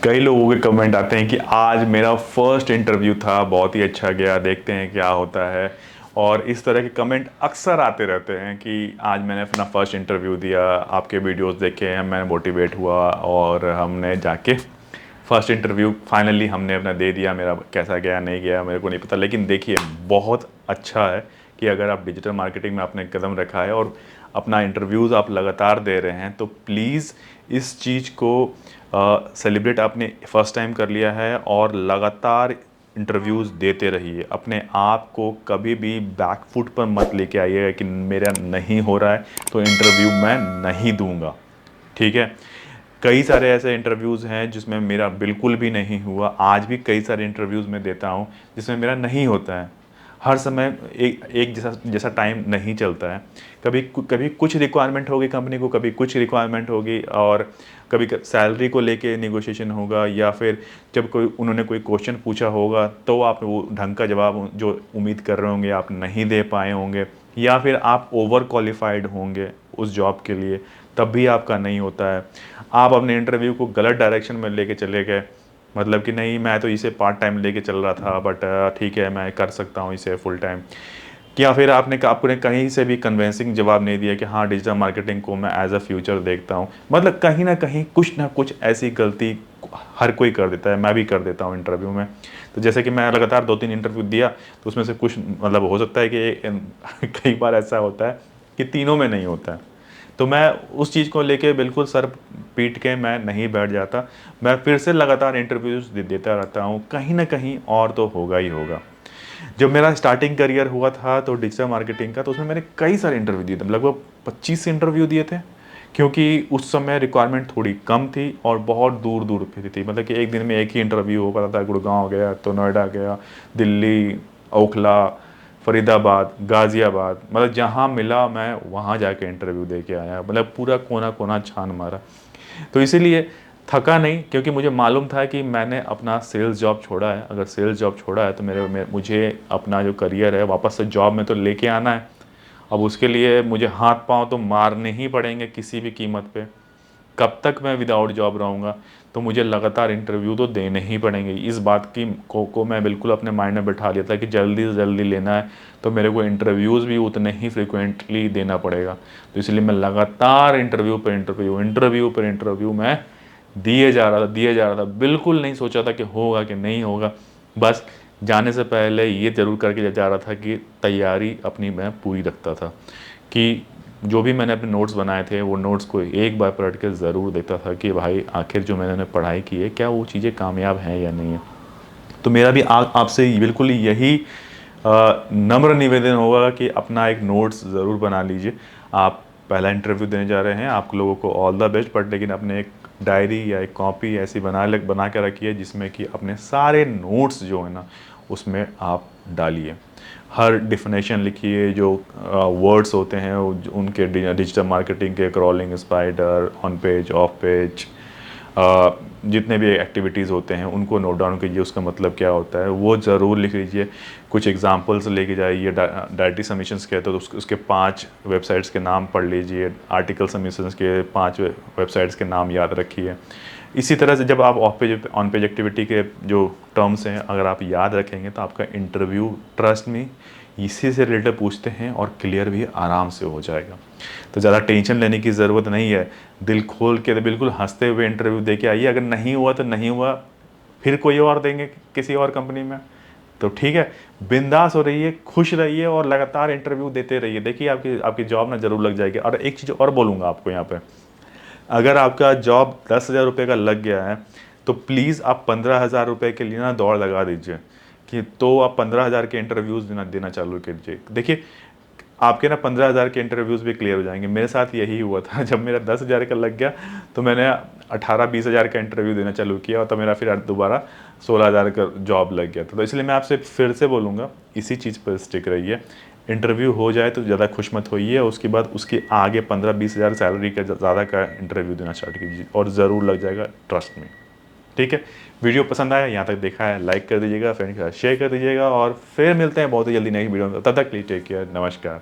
कई लोगों के कमेंट आते हैं कि आज मेरा फर्स्ट इंटरव्यू था, बहुत ही अच्छा गया, देखते हैं क्या होता है। और इस तरह के कमेंट अक्सर आते रहते हैं कि आज मैंने अपना फर्स्ट इंटरव्यू दिया, आपके वीडियोस देखे, मैं मोटिवेट हुआ और हमने जाके फर्स्ट इंटरव्यू फाइनली हमने अपना दे दिया। मेरा कैसा गया नहीं गया मेरे को नहीं पता, लेकिन देखिए बहुत अच्छा है कि अगर आप डिजिटल मार्केटिंग में आपने कदम रखा है और अपना इंटरव्यूज़ आप लगातार दे रहे हैं, तो प्लीज़ इस चीज़ को सेलिब्रेट आपने फर्स्ट टाइम कर लिया है और लगातार इंटरव्यूज़ देते रहिए। अपने आप को कभी भी बैक फुट पर मत लेके आइएगा कि मेरा नहीं हो रहा है तो इंटरव्यू मैं नहीं दूंगा। ठीक है, कई सारे ऐसे इंटरव्यूज़ हैं जिसमें मेरा बिल्कुल भी नहीं हुआ। आज भी कई सारे इंटरव्यूज़ में देता हूँ जिसमें मेरा नहीं होता है। हर समय एक एक जैसा जैसा टाइम नहीं चलता है। कभी कभी कुछ रिक्वायरमेंट होगी कंपनी को, कभी कुछ रिक्वायरमेंट होगी, और कभी सैलरी को लेके नेगोशिएशन होगा, या फिर जब कोई उन्होंने कोई क्वेश्चन पूछा होगा तो आप वो ढंग का जवाब जो उम्मीद कर रहे होंगे आप नहीं दे पाए होंगे, या फिर आप ओवर क्वालिफाइड होंगे उस जॉब के लिए, तब भी आपका नहीं होता है। आप अपने इंटरव्यू को गलत डायरेक्शन में लेके चले गए, मतलब कि नहीं मैं तो इसे पार्ट टाइम लेके चल रहा था, बट ठीक है मैं कर सकता हूँ इसे फुल टाइम। या फिर आपने कहीं से भी कन्विंसिंग जवाब नहीं दिया कि हाँ डिजिटल मार्केटिंग को मैं एज अ फ्यूचर देखता हूँ। मतलब कहीं ना कुछ ऐसी गलती हर कोई कर देता है, मैं भी कर देता हूँ इंटरव्यू में। तो जैसे कि मैं लगातार 2-3 इंटरव्यू दिया, तो उसमें से कुछ मतलब हो सकता है कि कई बार ऐसा होता है कि तीनों में नहीं होता है। तो मैं उस चीज़ को लेके बिल्कुल सर पीट के मैं नहीं बैठ जाता। मैं फिर से लगातार इंटरव्यूज़ देता रहता हूँ, कहीं ना कहीं और तो होगा ही होगा। जब मेरा स्टार्टिंग करियर हुआ था तो डिजिटल मार्केटिंग का, तो उसमें मैंने कई सारे इंटरव्यू दिए थे, लगभग 25 इंटरव्यू दिए थे। क्योंकि उस समय रिक्वायरमेंट थोड़ी कम थी और बहुत दूर दूर पे थी। मतलब कि एक दिन में एक ही इंटरव्यू हो पाता था। गुड़गांव गया तो नोएडा गया, दिल्ली, ओखला, फरीदाबाद, गाज़ियाबाद, मतलब जहाँ मिला मैं वहाँ जाके इंटरव्यू दे के आया। मतलब पूरा कोना कोना छान मारा। तो इसीलिए थका नहीं, क्योंकि मुझे मालूम था कि मैंने अपना सेल्स जॉब छोड़ा है। अगर सेल्स जॉब छोड़ा है तो मुझे अपना जो करियर है वापस से जॉब में तो लेके आना है। अब उसके लिए मुझे हाथ पांव तो मारने ही पड़ेंगे किसी भी कीमत पे। कब तक मैं विदाउट जॉब रहूँगा? तो मुझे लगातार इंटरव्यू तो देने ही पड़ेंगे। इस बात की को मैं बिल्कुल अपने माइंड में बैठा लिया था कि जल्दी से जल्दी लेना है तो मेरे को इंटरव्यूज़ भी उतने ही फ्रिक्वेंटली देना पड़ेगा। तो इसलिए मैं लगातार इंटरव्यू पर इंटरव्यू मैं दिए जा रहा था। बिल्कुल नहीं सोचा था कि होगा कि नहीं होगा। बस जाने से पहले ये ज़रूर करके जा रहा था कि तैयारी अपनी मैं पूरी रखता था, कि जो भी मैंने अपने नोट्स बनाए थे वो नोट्स को एक बार पलट के ज़रूर देखता था कि भाई आखिर जो मैंने पढ़ाई की है क्या वो चीज़ें कामयाब हैं या नहीं है। तो मेरा भी आपसे बिल्कुल यही नम्र निवेदन होगा कि अपना एक नोट्स ज़रूर बना लीजिए। आप पहला इंटरव्यू देने जा रहे हैं, आप लोगों को ऑल द बेस्ट, बट लेकिन अपने एक डायरी या एक कॉपी ऐसी बना के रखिए जिसमें कि अपने सारे नोट्स जो है ना उसमें आप डालिए। हर डिफिनेशन लिखिए, जो वर्ड्स होते हैं उनके डिजिटल मार्केटिंग के, crawling, spider, on page, of page, जितने भी एक्टिविटीज़ होते हैं उनको नोट डाउन कीजिए, उसका मतलब क्या होता है वो ज़रूर लिख लीजिए। कुछ एग्जांपल्स लेके जाइए। डायरेक्टरी सबमिशंस के तो उसके 5 वेबसाइट्स के नाम पढ़ लीजिए। आर्टिकल सबमिशंस के 5 वेबसाइट्स के नाम याद रखिए। इसी तरह से जब आप ऑन पेज एक्टिविटी के जो टर्म्स हैं अगर आप याद रखेंगे तो आपका इंटरव्यू, ट्रस्ट में, इसी से रिलेटेड पूछते हैं और क्लियर भी आराम से हो जाएगा। तो ज़्यादा टेंशन लेने की ज़रूरत नहीं है। दिल खोल के तो बिल्कुल हंसते हुए इंटरव्यू दे के आइए। अगर नहीं हुआ तो नहीं हुआ, फिर कोई और देंगे किसी और कंपनी में, तो ठीक है। बिंदास हो रहिए, खुश रहिए और लगातार इंटरव्यू देते रहिए। देखिए आपकी आपकी जॉब ना ज़रूर लग जाएगी। और एक चीज़ और बोलूँगा आपको यहाँ पे, अगर आपका जॉब 10,000 रुपये का लग गया है तो प्लीज़ आप 15,000 रुपये के लिए ना दौड़ लगा दीजिए, कि तो आप 15,000 के इंटरव्यूज़ देना देना चालू कीजिए। देखिए आपके ना 15,000 के इंटरव्यूज़ भी क्लियर हो जाएंगे। मेरे साथ यही हुआ था। जब मेरा 10,000 का लग गया तो मैंने 18-20 हज़ार का इंटरव्यू देना चालू किया, और तो मेरा फिर दोबारा 16,000 का जॉब लग गया था। तो इसलिए मैं आपसे फिर से बोलूँगा, इसी चीज़ पर स्टिक रहिए। इंटरव्यू हो जाए तो ज़्यादा खुश मत होइए, उसके बाद उसके आगे 15-20 हज़ार सैलरी का ज़्यादा का इंटरव्यू देना स्टार्ट कीजिए और ज़रूर लग जाएगा, ट्रस्ट में। ठीक है, वीडियो पसंद आया, यहाँ तक देखा है, लाइक कर दीजिएगा, फ्रेंड के साथ शेयर कर दीजिएगा, और फिर मिलते हैं बहुत ही जल्दी नई वीडियो में। तब तक के लिए टेक केयर, नमस्कार।